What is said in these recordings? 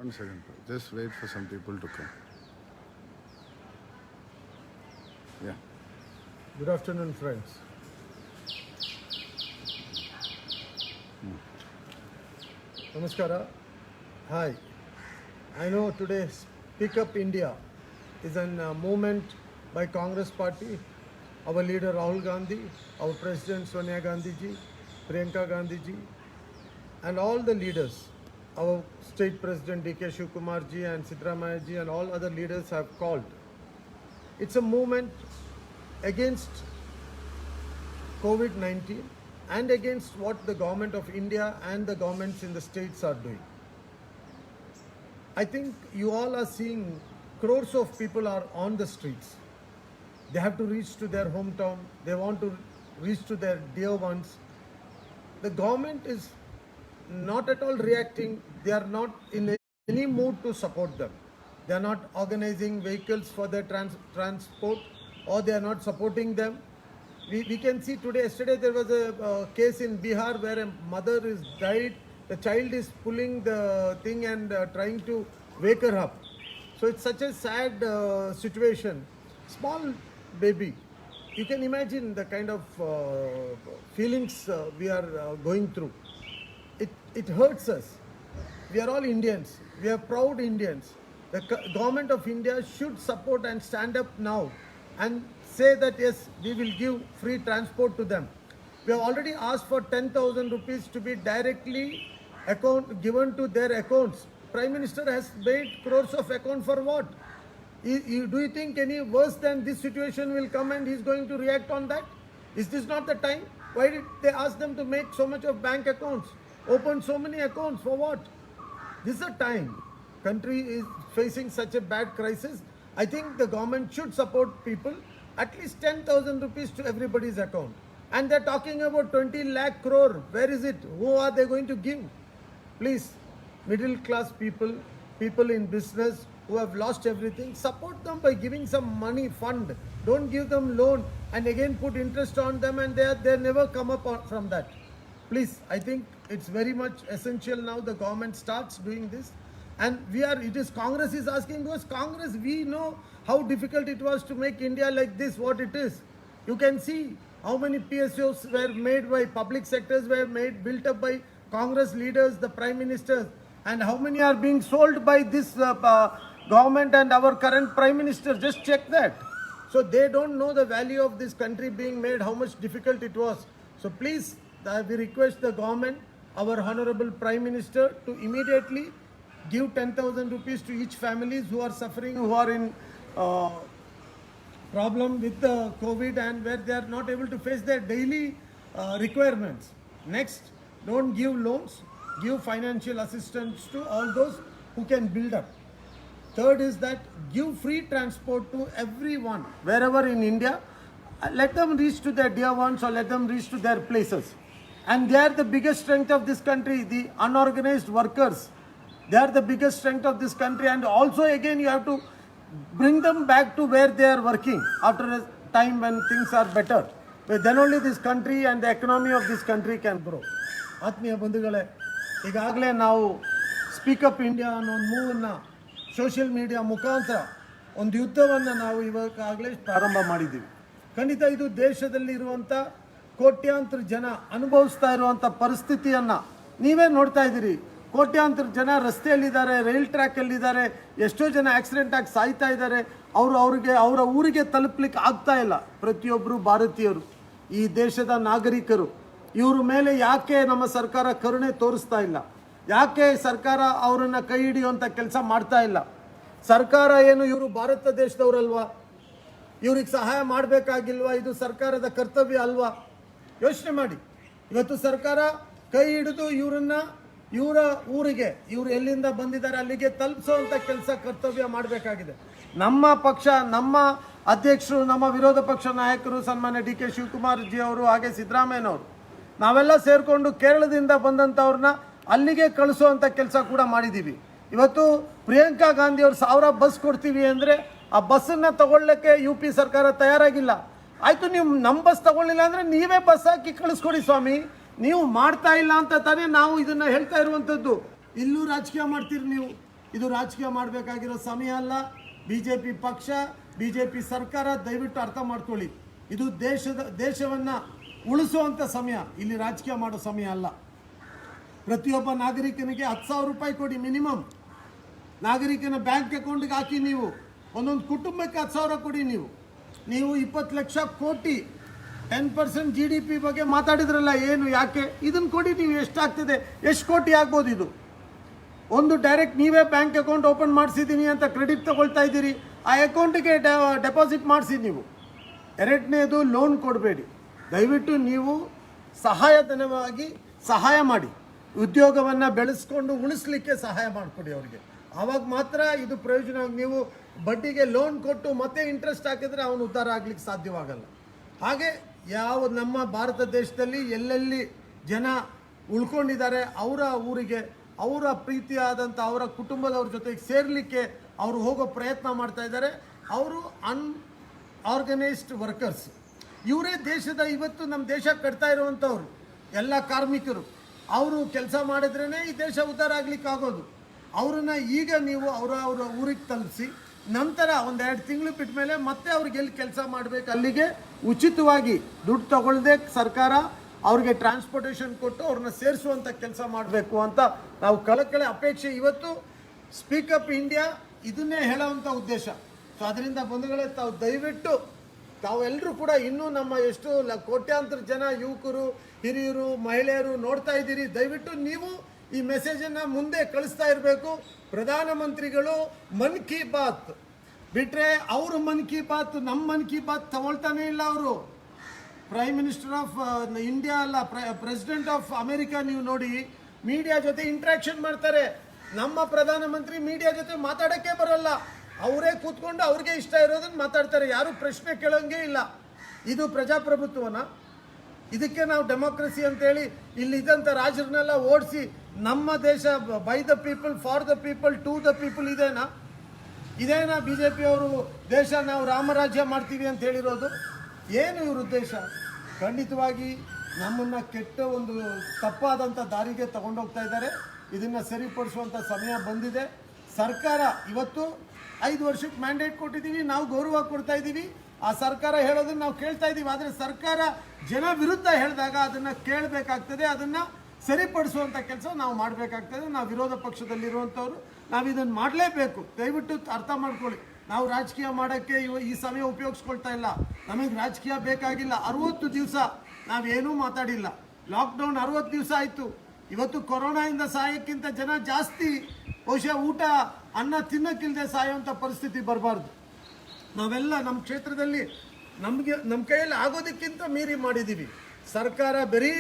1 second. Just wait for some people to come. Yeah. Good afternoon, friends. Namaskara. Hi. I know today Speak Up India is a movement by Congress Party, our leader Rahul Gandhi, our President Sonia Gandhi ji, Priyanka Gandhi ji, and all the leaders, our State President D.K. Shivakumar ji and Siddaramaiah ji and all other leaders have called. It's a movement against COVID-19 and against what the government of India and the governments in the states are doing. I think you all are seeing crores of people are on the streets. They have to reach to their hometown. They want to reach to their dear ones. The government is not at all reacting. They are not in any mood to support them. They are not organizing vehicles for their transport, or they are not supporting them. We can see today, yesterday there was a case in Bihar where a mother is died. The child is pulling the thing and trying to wake her up. So it's such a sad situation. Small baby. You can imagine the kind of feelings we are going through. It hurts us. We are all Indians. We are proud Indians. The government of India should support and stand up now and say that yes, we will give free transport to them. We have already asked for 10,000 rupees to be directly given to their accounts. Prime Minister has made crores of account for what? Do you think any worse than this situation will come and he's going to react on that? Is this not the time? Why did they ask them to make so much of bank accounts? Open so many accounts for what? This is a time. Country is facing such a bad crisis. I think the government should support people. At least 10,000 rupees to everybody's account. And they're talking about 20 lakh crore. Where is it? Who are they going to give? Please, middle class people, people in business who have lost everything, support them by giving some money fund. Don't give them loan and again put interest on them and they never come up from that. Please, I think it's very much essential now the government starts doing this. And Congress is asking, because Congress, we know how difficult it was to make India like this, what it is. You can see how many PSOs were made by public sectors, built up by Congress leaders, the prime ministers, and how many are being sold by this government and our current prime minister. Just check that. So they don't know the value of this country being made, how much difficult it was. So please, we request the government, our honorable prime minister, to immediately give 10,000 rupees to each families who are suffering, who are in problem with the COVID and where they are not able to face their daily requirements. Next, don't give loans, give financial assistance to all those who can build up. Third is that give free transport to everyone, wherever in India. Let them reach to their dear ones or let them reach to their places. And they are the biggest strength of this country, the unorganized workers. They are the biggest strength of this country, and also again you have to bring them back to where they are working after a time when things are better. But then only this country and the economy of this country can grow. ಆತ್ಮೀಯ ಬಂಧುಗಳೇ, ಈಗಾಗಲೇ ನಾವು ಸ್ಪೀಕಪ್ India ಅನ್ನೋ ಒಂದು ಮೂವನ್ನ social media ಮುಖಾಂತರ ಒಂದು ಯುದ್ಧವನ್ನು ನಾವು ಇವಾಗಲೇ ಪ್ರಾರಂಭ ಮಾಡಿದ್ದೀವಿ. ಖಂಡಿತ ಇದು ದೇಶದಲ್ಲಿ ಇರುವಂಥ ಕೋಟ್ಯಾಂತರ ಜನ ಅನುಭವಿಸ್ತಾ ಇರುವಂಥ ಪರಿಸ್ಥಿತಿಯನ್ನು ನೀವೇ ನೋಡ್ತಾ ಇದ್ದೀರಿ. ಕೋಟ್ಯಾಂತರ ಜನ ರಸ್ತೆಯಲ್ಲಿದ್ದಾರೆ, ರೈಲ್ ಟ್ರ್ಯಾಕಲ್ಲಿದ್ದಾರೆ, ಎಷ್ಟೋ ಜನ ಆಕ್ಸಿಡೆಂಟ್ ಆಗಿ ಸಾಯ್ತಾ ಇದ್ದಾರೆ. ಅವರ ಊರಿಗೆ ತಲುಪಲಿಕ್ಕೆ ಆಗ್ತಾ ಇಲ್ಲ. ಪ್ರತಿಯೊಬ್ಬರು ಭಾರತೀಯರು, ಈ ದೇಶದ ನಾಗರಿಕರು, ಇವ್ರ ಮೇಲೆ ಯಾಕೆ ನಮ್ಮ ಸರ್ಕಾರ ಕರುಣೆ ತೋರಿಸ್ತಾ ಇಲ್ಲ? ಯಾಕೆ ಸರ್ಕಾರ ಅವರನ್ನು ಕೈ ಹಿಡಿಯುವಂಥ ಕೆಲಸ ಮಾಡ್ತಾ ಇಲ್ಲ? ಸರ್ಕಾರ ಏನು ಇವರು ಭಾರತ ದೇಶದವರಲ್ವಾ? ಇವ್ರಿಗೆ ಸಹಾಯ ಮಾಡಬೇಕಾಗಿಲ್ವಾ? ಇದು ಸರ್ಕಾರದ ಕರ್ತವ್ಯ ಅಲ್ವಾ? ಯೋಚನೆ ಮಾಡಿ. ಇವತ್ತು ಸರ್ಕಾರ ಕೈ ಹಿಡಿದು ಇವರ ಊರಿಗೆ, ಇವರು ಎಲ್ಲಿಂದ ಬಂದಿದ್ದಾರೆ ಅಲ್ಲಿಗೆ ತಲುಪಿಸುವಂಥ ಕೆಲಸ ಕರ್ತವ್ಯ ಮಾಡಬೇಕಾಗಿದೆ. ನಮ್ಮ ಪಕ್ಷ, ನಮ್ಮ ಅಧ್ಯಕ್ಷರು, ನಮ್ಮ ವಿರೋಧ ಪಕ್ಷ ನಾಯಕರು ಸನ್ಮಾನ್ಯ ಡಿ.ಕೆ. ಶಿವಕುಮಾರ್ ಜಿ ಅವರು, ಹಾಗೆ ಸಿದ್ದರಾಮಯ್ಯನವರು, ನಾವೆಲ್ಲ ಸೇರಿಕೊಂಡು ಕೇರಳದಿಂದ ಬಂದಂಥವ್ರನ್ನ ಅಲ್ಲಿಗೆ ಕಳಿಸುವಂಥ ಕೆಲಸ ಕೂಡ ಮಾಡಿದ್ದೀವಿ. ಇವತ್ತು ಪ್ರಿಯಾಂಕಾ ಗಾಂಧಿ ಅವರು 1000 ಬಸ್ ಕೊಡ್ತೀವಿ ಅಂದರೆ ಆ ಬಸ್ಸನ್ನು ತಗೊಳ್ಳಕ್ಕೆ UP ಸರ್ಕಾರ ತಯಾರಾಗಿಲ್ಲ. ಆಯಿತು, ನೀವು ನಮ್ಮ ಬಸ್ ತಗೊಳ್ಳಿಲ್ಲ ಅಂದರೆ ನೀವೇ ಬಸ್ ಹಾಕಿ ಕಳಿಸ್ಕೊಡಿ ಸ್ವಾಮಿ. ನೀವು ಮಾಡ್ತಾ ಇಲ್ಲ ಅಂತ ತಾನೇ ನಾವು ಇದನ್ನು ಹೇಳ್ತಾ ಇರುವಂಥದ್ದು. ಇಲ್ಲೂ ರಾಜಕೀಯ ಮಾಡ್ತೀರಿ ನೀವು. ಇದು ರಾಜಕೀಯ ಮಾಡಬೇಕಾಗಿರೋ ಸಮಯ ಅಲ್ಲ. ಬಿಜೆಪಿ ಪಕ್ಷ, ಬಿಜೆಪಿ ಸರ್ಕಾರ ದಯವಿಟ್ಟು ಅರ್ಥ ಮಾಡ್ಕೊಳ್ಳಿ, ಇದು ದೇಶವನ್ನು ಉಳಿಸುವಂಥ ಸಮಯ, ಇಲ್ಲಿ ರಾಜಕೀಯ ಮಾಡೋ ಸಮಯ ಅಲ್ಲ. ಪ್ರತಿಯೊಬ್ಬ ನಾಗರಿಕನಿಗೆ 10,000 ರೂಪಾಯಿ ಕೊಡಿ ಮಿನಿಮಮ್. ನಾಗರಿಕನ ಬ್ಯಾಂಕ್ ಅಕೌಂಟ್ಗೆ ಹಾಕಿ. ನೀವು ಒಂದೊಂದು ಕುಟುಂಬಕ್ಕೆ 10,000 ಕೊಡಿ. ನೀವು 20 ಲಕ್ಷ ಕೋಟಿ 10% GDP ಬಗ್ಗೆ ಮಾತಾಡಿದ್ರಲ್ಲ, ಏನು ಯಾಕೆ ಇದನ್ನು ಕೊಡಿ. ನೀವು ಎಷ್ಟಾಗ್ತದೆ, ಎಷ್ಟು ಕೋಟಿ ಆಗ್ಬೋದು ಇದು? ಒಂದು ಡೈರೆಕ್ಟ್ ನೀವೇ ಬ್ಯಾಂಕ್ ಅಕೌಂಟ್ ಓಪನ್ ಮಾಡಿಸಿದ್ದೀನಿ ಅಂತ ಕ್ರೆಡಿಟ್ ತಗೊಳ್ತಾ ಇದ್ದೀರಿ, ಆ ಅಕೌಂಟಿಗೆ ಡೆಪಾಸಿಟ್ ಮಾಡಿಸಿ ನೀವು. ಎರಡನೇದು, ಲೋನ್ ಕೊಡಬೇಡಿ. ದಯವಿಟ್ಟು ನೀವು ಸಹಾಯಧನವಾಗಿ ಸಹಾಯ ಮಾಡಿ, ಉದ್ಯೋಗವನ್ನು ಬೆಳೆಸ್ಕೊಂಡು ಉಳಿಸ್ಲಿಕ್ಕೆ ಸಹಾಯ ಮಾಡಿಕೊಡಿ ಅವರಿಗೆ. ಆವಾಗ ಮಾತ್ರ ಇದು ಪ್ರಯೋಜನ. ನೀವು ಬಡ್ಡಿಗೆ ಲೋನ್ ಕೊಟ್ಟು ಮತ್ತೆ ಇಂಟ್ರೆಸ್ಟ್ ಹಾಕಿದರೆ ಅವನು ಉದ್ಧಾರ ಆಗ್ಲಿಕ್ಕೆ ಸಾಧ್ಯವಾಗಲ್ಲ. ಹಾಗೆ ನಮ್ಮ ಭಾರತ ದೇಶದಲ್ಲಿ ಎಲ್ಲೆಲ್ಲಿ ಜನ ಉಳ್ಕೊಂಡಿದ್ದಾರೆ ಅವರ ಊರಿಗೆ, ಅವರ ಪ್ರೀತಿಯಾದಂಥ ಅವರ ಕುಟುಂಬದವ್ರ ಜೊತೆಗೆ ಸೇರಲಿಕ್ಕೆ ಅವರು ಹೋಗೋ ಪ್ರಯತ್ನ ಮಾಡ್ತಾ ಇದ್ದಾರೆ. ಅವರು ಅನ್ಆರ್ಗನೈಸ್ಡ್ ವರ್ಕರ್ಸ್, ಇವರೇ ದೇಶದ ಇವತ್ತು ನಮ್ಮ ದೇಶ ಕಟ್ತಾ ಇರುವಂಥವ್ರು ಎಲ್ಲ ಕಾರ್ಮಿಕರು. ಅವರು ಕೆಲಸ ಮಾಡಿದ್ರೇ ಈ ದೇಶ ಉದ್ಧಾರ ಆಗ್ಲಿಕ್ಕೆ ಆಗೋದು. ಅವ್ರನ್ನ ಈಗ ನೀವು ಅವರ ಊರಿಗೆ ತಲುಪಿಸಿ, ನಂತರ 1-2 ತಿಂಗಳು ಬಿಟ್ಟ ಮೇಲೆ ಮತ್ತೆ ಅವ್ರಿಗೆ ಎಲ್ಲಿ ಕೆಲಸ ಮಾಡಬೇಕು ಅಲ್ಲಿಗೆ ಉಚಿತವಾಗಿ ದುಡ್ಡು ತಗೊಳ್ಳದೆ ಸರ್ಕಾರ ಅವ್ರಿಗೆ ಟ್ರಾನ್ಸ್ಪೋರ್ಟೇಷನ್ ಕೊಟ್ಟು ಅವ್ರನ್ನ ಸೇರಿಸುವಂಥ ಕೆಲಸ ಮಾಡಬೇಕು ಅಂತ ನಾವು ಕಳಕಳಿ ಅಪೇಕ್ಷೆ. ಇವತ್ತು ಸ್ಪೀಕಪ್ ಇಂಡಿಯಾ ಇದನ್ನೇ ಹೇಳೋವಂಥ ಉದ್ದೇಶ. ಸೊ ಅದರಿಂದ ಬಂಧುಗಳೇ, ತಾವು ದಯವಿಟ್ಟು ತಾವೆಲ್ಲರೂ ಕೂಡ ಇನ್ನೂ ನಮ್ಮ ಎಷ್ಟು ಕೋಟ್ಯಾಂತರ ಜನ ಯುವಕರು, ಹಿರಿಯರು, ಮಹಿಳೆಯರು ನೋಡ್ತಾ ಇದ್ದೀರಿ. ದಯವಿಟ್ಟು ನೀವು ಈ ಮೆಸೇಜನ್ನು ಮುಂದೆ ಕಳಿಸ್ತಾ ಇರಬೇಕು. ಪ್ರಧಾನಮಂತ್ರಿಗಳು ಮನ್ ಕಿ ಬಾತ್ ಬಿಟ್ಟರೆ ಅವರು ಮನ್ ಕಿ ಬಾತ್, ನಮ್ಮ ಮನ್ ಕಿ ಬಾತ್ ತಗೊಳ್ತಾನೆ ಇಲ್ಲ. ಅವರು ಪ್ರೈಮ್ ಮಿನಿಸ್ಟರ್ ಆಫ್ ಇಂಡಿಯಾ ಅಲ್ಲ, ಪ್ರೆಸಿಡೆಂಟ್ ಆಫ್ ಅಮೆರಿಕಾ ನೀವು ನೋಡಿ, ಮೀಡಿಯಾ ಜೊತೆ ಇಂಟ್ರಾಕ್ಷನ್ ಮಾಡ್ತಾರೆ. ನಮ್ಮ ಪ್ರಧಾನಮಂತ್ರಿ ಮೀಡಿಯಾ ಜೊತೆ ಮಾತಾಡೋಕ್ಕೆ ಬರಲ್ಲ. ಅವರೇ ಕೂತ್ಕೊಂಡು ಅವ್ರಿಗೆ ಇಷ್ಟ ಇರೋದನ್ನು ಮಾತಾಡ್ತಾರೆ, ಯಾರು ಪ್ರಶ್ನೆ ಕೇಳೋಂಗೇ ಇಲ್ಲ. ಇದು ಪ್ರಜಾಪ್ರಭುತ್ವನ? ಇದಕ್ಕೆ ನಾವು ಡೆಮೋಕ್ರಸಿ ಅಂತೇಳಿ ಇಲ್ಲಿದ್ದಂಥ ರಾಜರನ್ನೆಲ್ಲ ಓಡಿಸಿ ನಮ್ಮ ದೇಶ by the people, for the people, to the people ಇದೇನಾ ಬಿ ಜೆ ಪಿಯವರು ದೇಶ ನಾವು ರಾಮರಾಜ್ಯ ಮಾಡ್ತೀವಿ ಅಂತ ಹೇಳಿರೋದು? ಏನು ಇವ್ರ ಉದ್ದೇಶ? ಖಂಡಿತವಾಗಿ ನಮ್ಮನ್ನು ಕೆಟ್ಟ ಒಂದು ತಪ್ಪಾದಂಥ ದಾರಿಗೆ ತಗೊಂಡೋಗ್ತಾ ಇದ್ದಾರೆ. ಇದನ್ನು ಸರಿಪಡಿಸುವಂಥ ಸಮಯ ಬಂದಿದೆ. ಸರ್ಕಾರ ಇವತ್ತು 5 ವರ್ಷಕ್ಕೆ ಮ್ಯಾಂಡೇಟ್ ಕೊಟ್ಟಿದ್ದೀವಿ, ನಾವು ಗೌರವ ಕೊಡ್ತಾ ಇದ್ದೀವಿ. ಆ ಸರ್ಕಾರ ಹೇಳೋದನ್ನು ನಾವು ಕೇಳ್ತಾ ಇದ್ದೀವಿ. ಆದರೆ ಸರ್ಕಾರ ಜನ ವಿರುದ್ಧ ಹೇಳಿದಾಗ ಅದನ್ನು ಕೇಳಬೇಕಾಗ್ತದೆ, ಅದನ್ನು ಸರಿಪಡಿಸುವಂಥ ಕೆಲಸ ನಾವು ಮಾಡಬೇಕಾಗ್ತದೆ. ನಾವು ವಿರೋಧ ಪಕ್ಷದಲ್ಲಿರುವಂಥವ್ರು ನಾವು ಇದನ್ನು ಮಾಡಲೇಬೇಕು. ದಯವಿಟ್ಟು ಅರ್ಥ ಮಾಡ್ಕೊಳ್ಳಿ. ನಾವು ರಾಜಕೀಯ ಮಾಡೋಕ್ಕೆ ಈ ಸಮಯ ಉಪಯೋಗಿಸ್ಕೊಳ್ತಾ ಇಲ್ಲ. ನಮಗೆ ರಾಜಕೀಯ ಬೇಕಾಗಿಲ್ಲ. 60 ದಿವಸ ನಾವೇನೂ ಮಾತಾಡಿಲ್ಲ. ಲಾಕ್ಡೌನ್ 60 ದಿವಸ ಆಯಿತು. ಇವತ್ತು ಕೊರೋನಾಯಿಂದ ಸಾಯಕ್ಕಿಂತ ಜನ ಜಾಸ್ತಿ, ಬಹುಶಃ ಊಟ ಅನ್ನ ತಿನ್ನೋಕ್ಕಿಲ್ಲದೆ ಸಾಯುವಂಥ ಪರಿಸ್ಥಿತಿ ಬರಬಾರ್ದು. ನಾವೆಲ್ಲ ನಮ್ಮ ಕ್ಷೇತ್ರದಲ್ಲಿ ನಮ್ಮ ಕೈಯಲ್ಲಿ ಆಗೋದಕ್ಕಿಂತ ಮೀರಿ ಮಾಡಿದ್ದೀವಿ. ಸರ್ಕಾರ ಬರೀ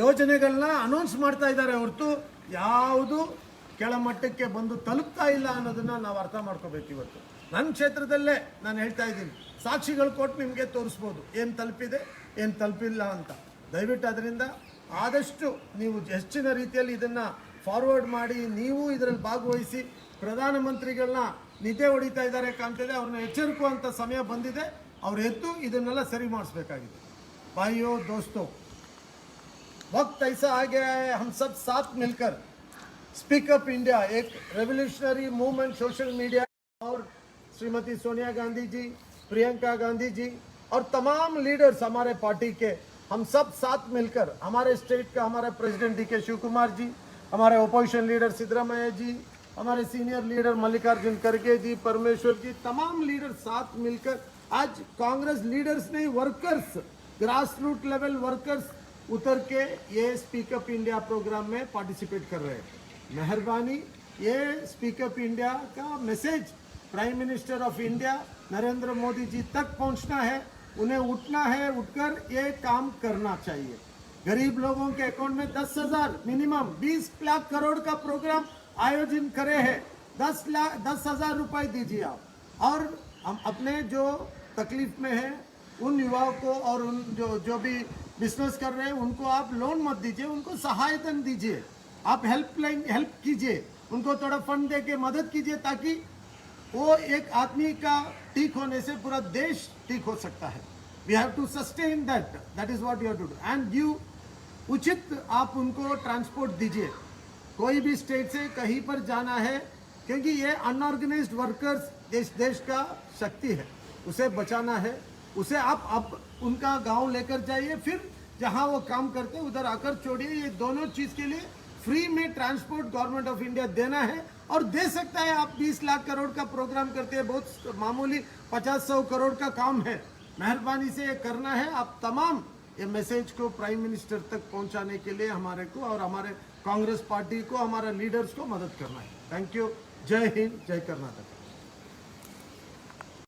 ಯೋಜನೆಗಳನ್ನ ಅನೌನ್ಸ್ ಮಾಡ್ತಾ ಇದ್ದಾರೆ ಹೊರತು ಯಾವುದು ಕೆಳಮಟ್ಟಕ್ಕೆ ಬಂದು ತಲುಪ್ತಾ ಇಲ್ಲ ಅನ್ನೋದನ್ನು ನಾವು ಅರ್ಥ ಮಾಡ್ಕೋಬೇಕು. ಇವತ್ತು ನನ್ನ ಕ್ಷೇತ್ರದಲ್ಲೇ ನಾನು ಹೇಳ್ತಾ ಇದ್ದೀನಿ, ಸಾಕ್ಷಿಗಳು ಕೊಟ್ಟು ನಿಮಗೆ ತೋರಿಸ್ಬೋದು ಏನು ತಲುಪಿದೆ ಏನು ತಲುಪಿಲ್ಲ ಅಂತ. ದಯವಿಟ್ಟು ಅದರಿಂದ ಆದಷ್ಟು ನೀವು ಹೆಚ್ಚಿನ ರೀತಿಯಲ್ಲಿ ಇದನ್ನು ಫಾರ್ವರ್ಡ್ ಮಾಡಿ, ನೀವು ಇದರಲ್ಲಿ ಭಾಗವಹಿಸಿ. ಪ್ರಧಾನಮಂತ್ರಿಗಳನ್ನ ನಿದ್ದೆ ಹೊಡಿತಾ ಇದ್ದಾರೆ ಕಾಣ್ತಿದೆ, ಅವ್ರನ್ನ ಎಚ್ಚರಿಸುವಂಥ ಸಮಯ ಬಂದಿದೆ. ಅವ್ರು ಎದ್ದು ಇದನ್ನೆಲ್ಲ ಸರಿ ಮಾಡಿಸ್ಬೇಕಾಗಿದೆ. भाइयों दोस्तों, वक्त ऐसा आ गया है, हम सब साथ मिलकर स्पीकअप इंडिया एक रेवोल्यूशनरी मूवमेंट सोशल मीडिया और श्रीमती सोनिया गांधी जी, प्रियंका गांधी जी और तमाम लीडर्स हमारे पार्टी के, हम सब साथ मिलकर हमारे स्टेट का हमारे प्रेसिडेंट DK शिव कुमार जी, हमारे अपोजिशन लीडर सिद्धरामैया जी, हमारे सीनियर लीडर मल्लिकार्जुन खड़गे जी, परमेश्वर जी, तमाम लीडर साथ मिलकर आज कांग्रेस लीडर्स नहीं, workers, grass root level workers उतर के ये स्पीकअप इंडिया प्रोग्राम में पार्टिसिपेट कर रहे हैं. मेहरबानी, ये स्पीकअप इंडिया का message prime minister of India Narendra Modi ji तक पहुंचना है. उन्हें उठना है, उठकर ये काम करना चाहिए. गरीब लोगों के अकाउंट में 10,000 मिनिमम 20 लाख करोड़ का प्रोग्राम आयोजन करे हैं. 10,000 रुपए दीजिए आप. और हम अपने जो तकलीफ में हैं उन युवाओं को और उन जो भी बिजनेस कर रहे हैं उनको आप लोन मत दीजिए, उनको सहायता दीजिए. आप हेल्प कीजिए, उनको थोड़ा फंड दे के मदद कीजिए, ताकि वो एक आदमी का ठीक होने से पूरा देश ठीक हो सकता है. We have to sustain that is what you have to do and give. उचित आप उनको ट्रांसपोर्ट दीजिए. कोई भी स्टेट से कहीं पर जाना है, क्योंकि ये अनऑर्गेनाइज्ड वर्कर्स देश का शक्ति है, उसे बचाना है। उसे आप अब उनका गांव लेकर जाइए, फिर जहां वो काम करते हैं उधर आकर छोड़िए। ये दोनों चीज के लिए फ्री में ट्रांसपोर्ट गवर्नमेंट ऑफ इंडिया देना है और दे सकता है। आप 20 लाख करोड़ का प्रोग्राम करते हैं, बहुत मामूली 50-100 करोड़ का काम है, मेहरबानी से ये करना है। आप तमाम ये मैसेज को प्राइम मिनिस्टर तक पहुंचाने के लिए हमारे को और हमारे कांग्रेस पार्टी को, हमारे लीडर्स को मदद करना है। Thank you. जय हिंद, जय कर्नाटक।